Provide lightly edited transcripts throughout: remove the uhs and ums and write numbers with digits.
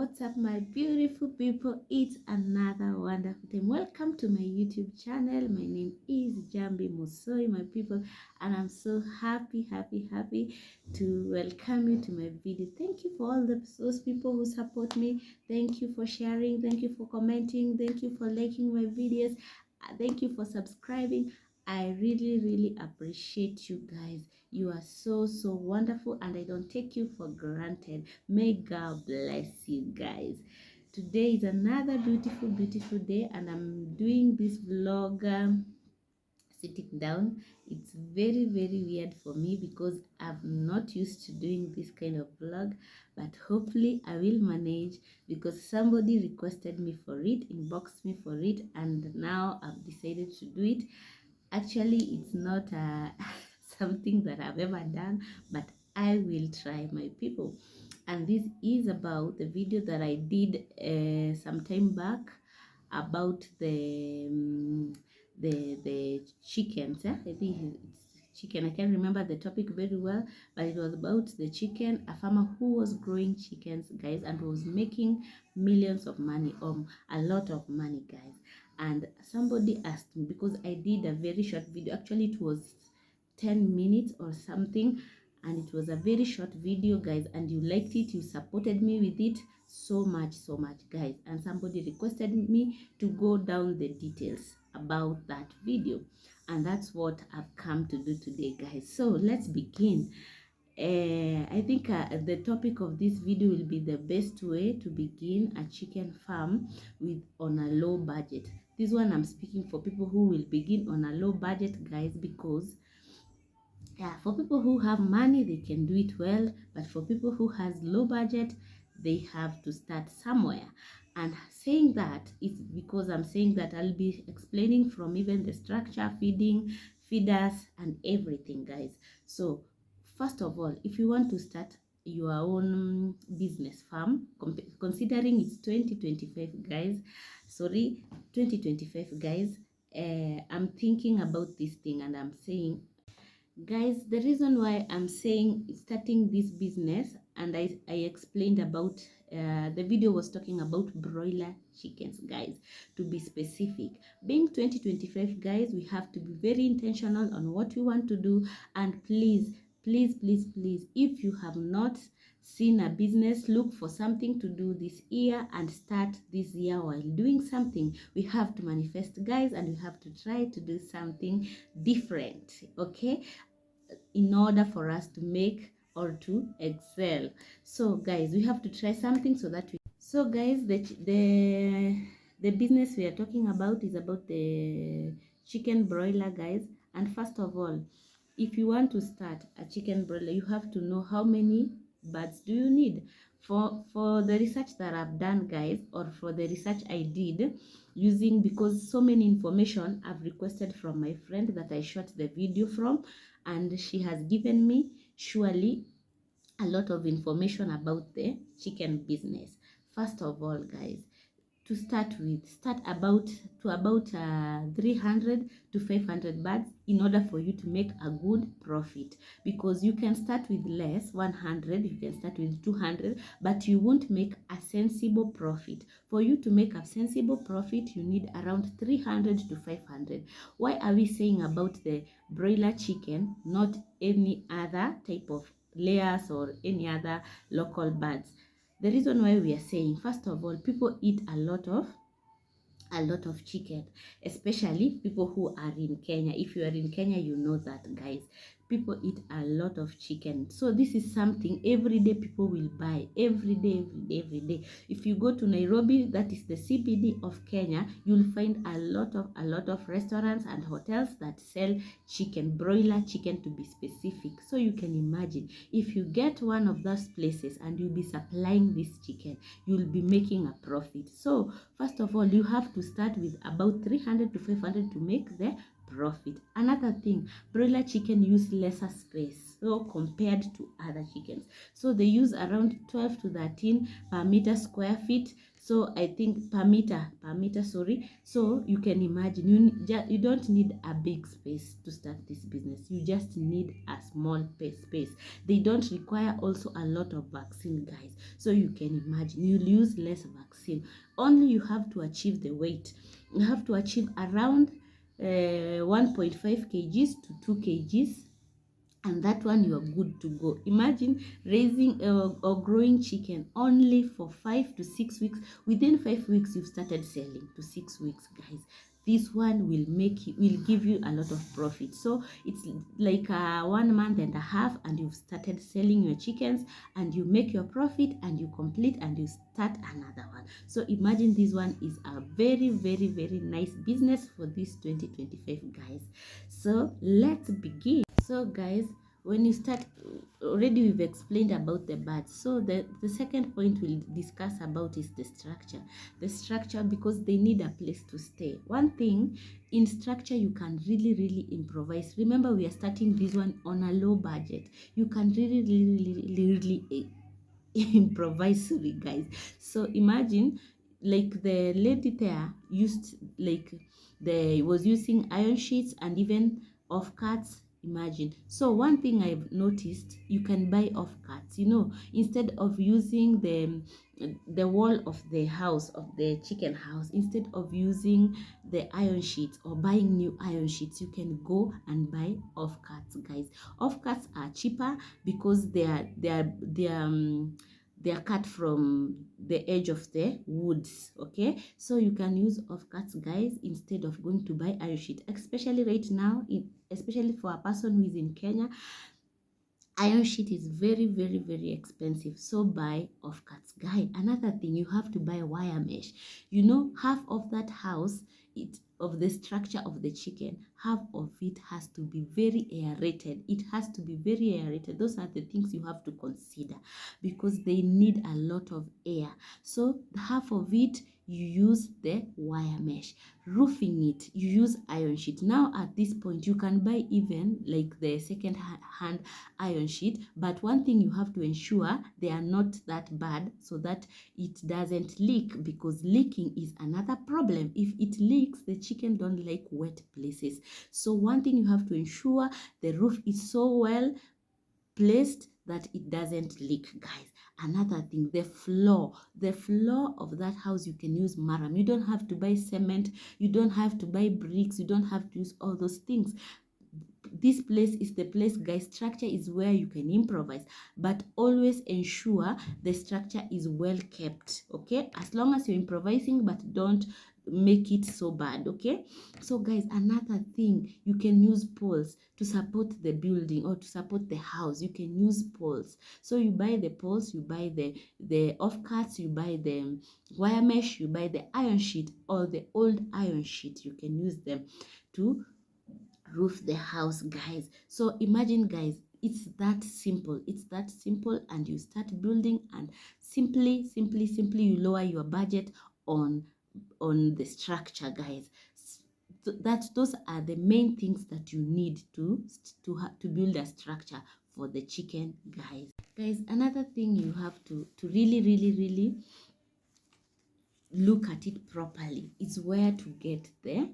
what's up my beautiful people? It's another wonderful time. Welcome to my YouTube channel. My name is Jambi Musoi, my people, and I'm so happy to welcome you to my video. Thank you for all those people who support me. Thank you for sharing, thank you for commenting, thank you for liking my videos, thank you for subscribing. I really appreciate you guys. You are so wonderful, and I don't take you for granted. May God bless you guys. Today is another beautiful day, and I'm doing this vlog sitting down. It's very weird for me because I'm not used to doing this kind of vlog, but hopefully I will manage because somebody requested me for it, inboxed me for it, and now I've decided to do it. Actually, it's not something that I've ever done, but I will try, my people. And this is about the video that I did some time back about the chickens. I think it's chicken. I can't remember the topic very well, but it was about the chicken, a farmer who was growing chickens, guys, and was making millions of money, a lot of money, guys. And somebody asked me, because I did a very short video. Actually, it was 10 minutes or something, and it was a very short video, guys, and you liked it, you supported me with it so much, guys. And somebody requested me to go down the details about that video, and that's what I've come to do today, guys. So let's begin. I think the topic of this video will be the best way to begin a chicken farm with on a low budget. This one I'm speaking for people who will begin on a low budget, guys, because for people who have money, they can do it well, but for people who has low budget, they have to start somewhere. And saying that, it's because I'm saying that I'll be explaining from even the structure, feeders, and everything, guys. So first of all, if you want to start your own business farm, considering it's 2025, guys, 2025, guys, I'm thinking about this thing, and I'm saying, guys, the reason why I'm saying starting this business, and I explained about the video was talking about broiler chickens, guys, to be specific. Being 2025, guys, we have to be very intentional on what we want to do. And please, if you have not seen a business, look for something to do this year and start this year while doing something. We have to manifest, guys, and we have to try to do something different, okay, in order for us to make or to excel. So guys, we have to try something so that we, so guys, the business we are talking about is about the chicken broiler, guys. And first of all, if you want to start a chicken broiler, you have to know how many birds do you need. For the research that I've done, guys, or for the research I did using, because so many information I've requested from my friend that I shot the video from, and she has given me surely a lot of information about the chicken business. First of all, guys, to start with, start about 300 to 500 birds in order for you to make a good profit, because you can start with less, 100, you can start with 200, but you won't make a sensible profit. For you to make a sensible profit, you need around 300 to 500. Why are we saying about the broiler chicken, not any other type of layers or any other local birds? The reason why we are saying, first of all, people eat a lot of chicken, especially people who are in Kenya. If you are in Kenya, you know that, guys, people eat a lot of chicken. So this is something every day people will buy, every day. If you go to Nairobi, that is the CBD of Kenya, you'll find a lot of restaurants and hotels that sell chicken, broiler chicken to be specific. So you can imagine, if you get one of those places and you'll be supplying this chicken, you'll be making a profit. So first of all, you have to start with about 300 to 500 to make the profit. Another thing, broiler chicken use lesser space so compared to other chickens. So they use around 12 to 13 per meter square feet. So I think per meter, sorry. So you can imagine, you don't need a big space to start this business. You just need a small space. They don't require also a lot of vaccine, guys. So you can imagine, you'll use less vaccine. Only you have to achieve the weight. You have to achieve around 1.5 kgs to 2 kgs, and that one you are good to go. Imagine raising or growing chicken only for 5 to 6 weeks. Within 5 weeks you've started selling, to 6 weeks, guys. This one will give you a lot of profit. So it's like 1 month and a half and you've started selling your chickens, and you make your profit and you complete and you start another one. So imagine this one is a very, very, very nice business for this 2025, guys. So let's begin. So guys, when you start, already we've explained about the birds. So the second point we'll discuss about is the structure, because they need a place to stay. One thing, in structure you can really improvise. Remember, we are starting this one on a low budget. You can really improvise, sorry guys. So imagine, like the lady there was using iron sheets and even off cuts. Imagine. So one thing I've noticed, you can buy off cuts, instead of using the wall of the house, of the chicken house, instead of using the iron sheets or buying new iron sheets, you can go and buy off cuts, guys. Off cuts are cheaper because they are cut from the edge of the woods. Okay, so you can use off cuts, guys, instead of going to buy iron sheet, especially right now, especially for a person who is in Kenya. Iron sheet is very expensive, so buy off cuts, guy. Another thing, you have to buy wire mesh. Half of that house, of the structure of the chicken, half of it has to be very aerated. It has to be very aerated. Those are the things you have to consider, because they need a lot of air. So half of it you use the wire mesh. Roofing it, you use iron sheet. Now at this point, you can buy even like the second hand iron sheet, but one thing you have to ensure, they are not that bad, so that it doesn't leak, because leaking is another problem. If it leaks, the chicken don't like wet places. So one thing you have to ensure, the roof is so well placed that it doesn't leak, guys. Another thing, the floor of that house, you can use maram. You don't have to buy cement, you don't have to buy bricks, you don't have to use all those things. This place is the place, guys. Structure is where you can improvise, but always ensure the structure is well kept. Okay, as long as you're improvising, but don't make it so bad. Okay, so guys, another thing, you can use poles to support the building or to support the house. You can use poles. So you buy the poles, you buy the off cuts, you buy the wire mesh, you buy the iron sheet or the old iron sheet. You can use them to roof the house, guys. So imagine, guys, it's that simple, and you start building, and simply you lower your budget on the structure, guys. So those are the main things that you need to build a structure for the chicken, guys. Another thing you have to really look at it properly is where to get the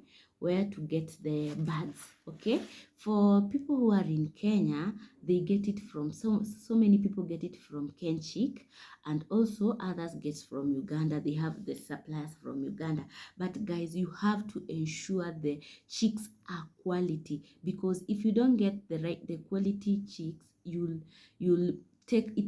birds. Okay, for people who are in Kenya, they get it from so many people get it from Kenchic, and also others get from Uganda. They have the suppliers from Uganda. But guys, you have to ensure the chicks are quality, because if you don't get the quality chicks, it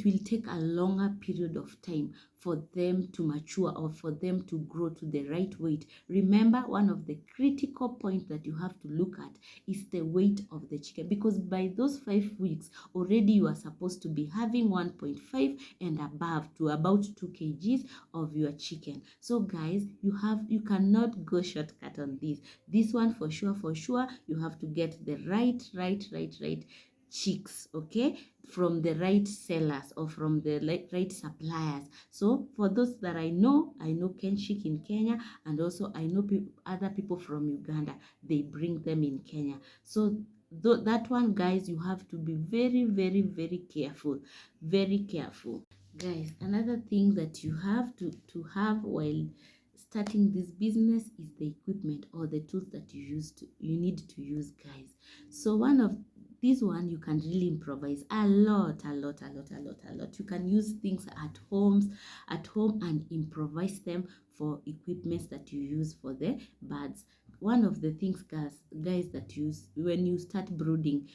will take a longer period of time for them to mature or for them to grow to the right weight. Remember, one of the critical points that you have to look at is the weight of the chicken, because by those 5 weeks already you are supposed to be having 1.5 and above to about 2 kgs of your chicken. So guys, you cannot go shortcut on this one. For sure you have to get the right chicks, okay, from the right sellers or from the right suppliers. So for those that I know Kenchic in Kenya, and also I know other people from Uganda, they bring them in Kenya. So that one, guys, you have to be very, very, very careful, very careful. Guys, another thing that you have to have while starting this business is the equipment or the tools that you need to use, guys. So one of this one, you can really improvise a lot. You can use things at home and improvise them for equipments that you use for the birds. One of the things, guys, that use when you start brooding,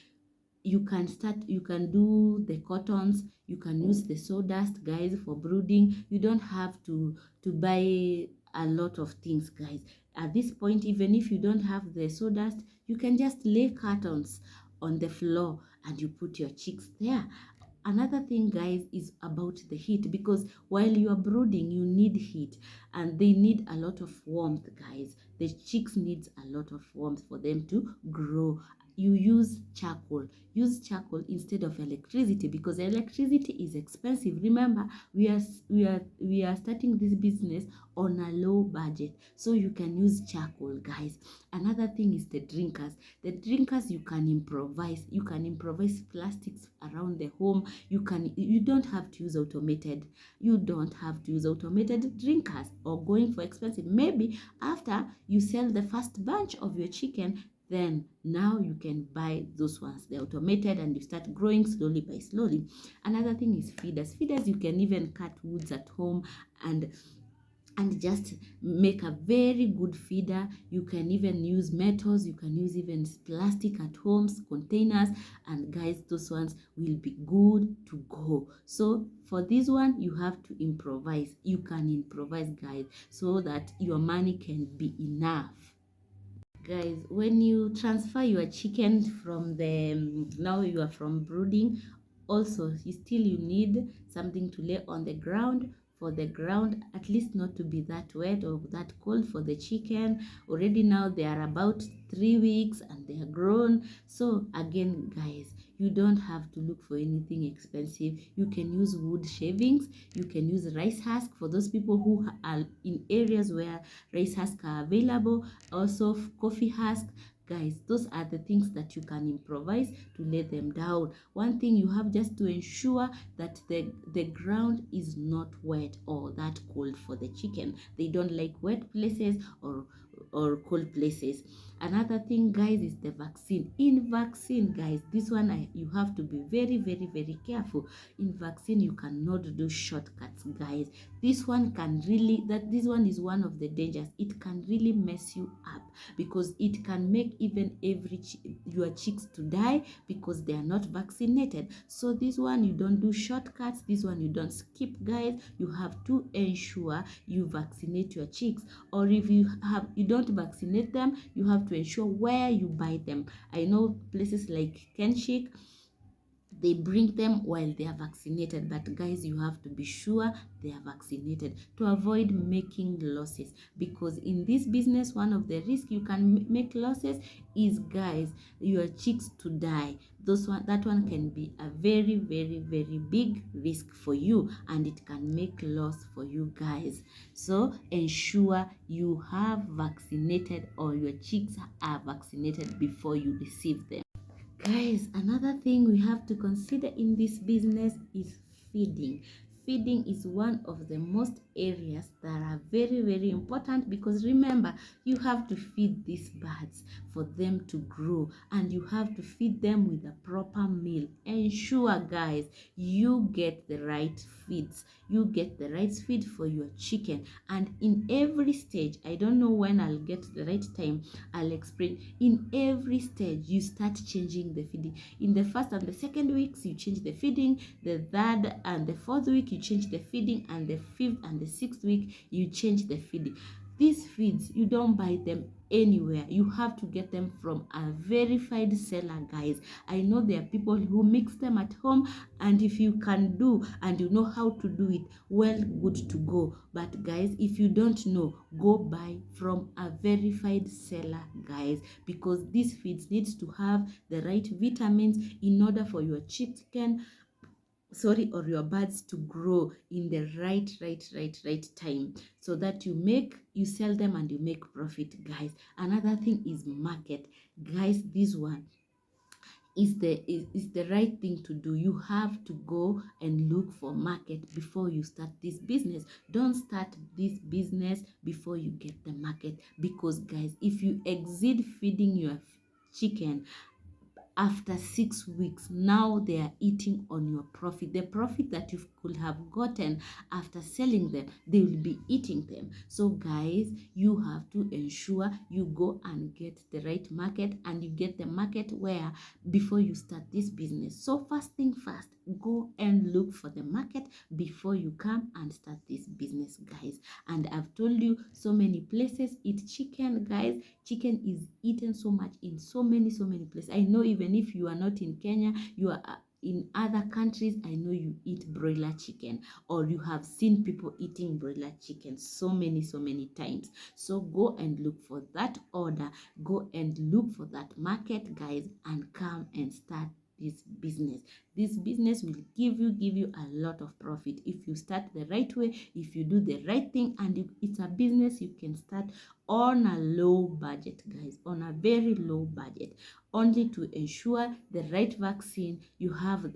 you can do the cottons, you can use the sawdust, guys, for brooding. You don't have to buy a lot of things, guys. At this point, even if you don't have the sawdust, you can just lay cartons on the floor and you put your chicks there. Another thing, guys, is about the heat, because while you are brooding, you need heat and they need a lot of warmth, guys. The chicks needs a lot of warmth for them to grow. You use charcoal instead of electricity, because electricity is expensive. Remember, we are starting this business on a low budget, so you can use charcoal, guys. Another thing is the drinkers. You can improvise plastics around the home. You don't have to use automated drinkers or going for expensive. Maybe after you sell the first batch of your chicken, then now you can buy those ones, they're automated, and you start growing slowly by slowly. Another thing is feeders. You can even cut woods at home and just make a very good feeder. You can even use metals, you can use even plastic at homes, containers, and guys, those ones will be good to go. So for this one, you have to improvise. You can improvise, guys, so that your money can be enough. Guys, when you transfer your chicken from the now you are from brooding, also you need something to lay on the ground, for the ground at least not to be that wet or that cold for the chicken. Already now they are about 3 weeks and they are grown. So again, guys, you don't have to look for anything expensive. You can use wood shavings, you can use rice husk for those people who are in areas where rice husks are available, also coffee husk. Guys, those are the things that you can improvise to lay them down. One thing you have just to ensure that the ground is not wet or that cold for the chicken. They don't like wet places or cold places. Another thing, guys, is the vaccine. In vaccine, guys, this one you have to be very, very, very careful. In vaccine, you cannot do shortcuts, guys. This one is one of the dangers. It can really mess you up, because it can make even your chicks to die because they are not vaccinated. So this one, you don't do shortcuts. This one, you don't skip, guys. You have to ensure you vaccinate your chicks, or if you don't vaccinate them, you have to ensure where you buy them. I know places like Kenchic, they bring them while they are vaccinated, but guys, you have to be sure they are vaccinated to avoid making losses, because in this business, one of the risks you can make losses is, guys, your chicks to die. That one can be a very, very, very big risk for you, and it can make loss for you, guys. So ensure you have vaccinated or your chicks are vaccinated before you receive them. Guys, another thing we have to consider in this business is feeding. Feeding is one of the most areas that are very, very important, because remember, you have to feed these birds for them to grow, and you have to feed them with a proper meal. Ensure, guys, you get the right feeds. You get the right feed for your chicken, and in every stage, I don't know when I'll get the right time, I'll explain. In every stage, you start changing the feeding. In the first and the second weeks, you change the feeding. The third and the fourth week, you change the feeding, and the fifth and the sixth week, you change the feeding. These feeds, you don't buy them anywhere. You have to get them from a verified seller, guys. I know there are people who mix them at home, and if you can do and you know how to do it, well, good to go. But guys, if you don't know, go buy from a verified seller, guys, because these feeds needs to have the right vitamins in order for your chicken or your birds to grow in the right time, so that you sell them and you make profit, guys. Another thing is market, guys. This one is the right thing to do. You have to go and look for market before you start this business. Don't start this business before you get the market, because guys, if you exceed feeding your chicken, after 6 weeks, now they are eating on your profit. The profit that you could have gotten after selling them, they will be eating them. So guys, you have to ensure you go and get the right market, and you get the market where before you start this business. So first thing first, go and look for the market before you come and start this business, guys. And I've told you, so many places eat chicken, guys. Chicken is eaten so much in so many places. I know even if you are not in Kenya, you are in other countries, I know you eat broiler chicken, or you have seen people eating broiler chicken so many times. So go and look for that order, go and look for that market, guys, and come and start this business. This business will give you a lot of profit if you start the right way, if you do the right thing, and it's a business you can start on a low budget, guys, on a very low budget, only to ensure the right vaccine, you have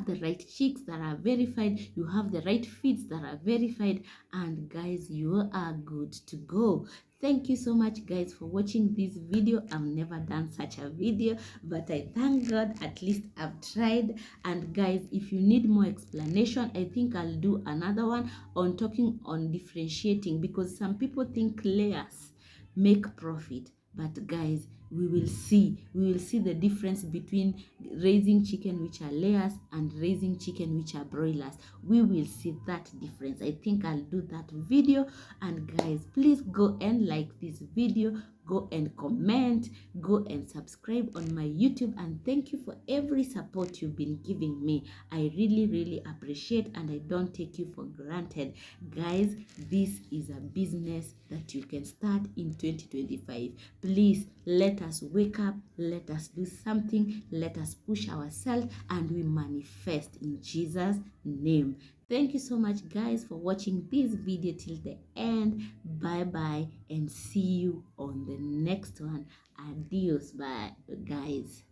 the right chicks that are verified, you have the right feeds that are verified, and guys, you are good to go. Thank you so much, guys, for watching this video. I've never done such a video, but I thank God at least I've tried. And guys, if you need more explanation, I think I'll do another one on talking on differentiating, because some people think layers make profit, but guys, we will see the difference between raising chicken which are layers and raising chicken which are broilers. We will see that difference. I think I'll do that video. And guys, please go and like this video, go and comment, go and subscribe on my YouTube, and thank you for every support you've been giving me. I really appreciate, and I don't take you for granted, guys. This is a business that you can start in 2025. Please let us wake up, let us do something, let us push ourselves, and we manifest in Jesus' name. Thank you so much, guys, for watching this video till the end. Bye bye, and see you on the next one. Adios, bye, guys.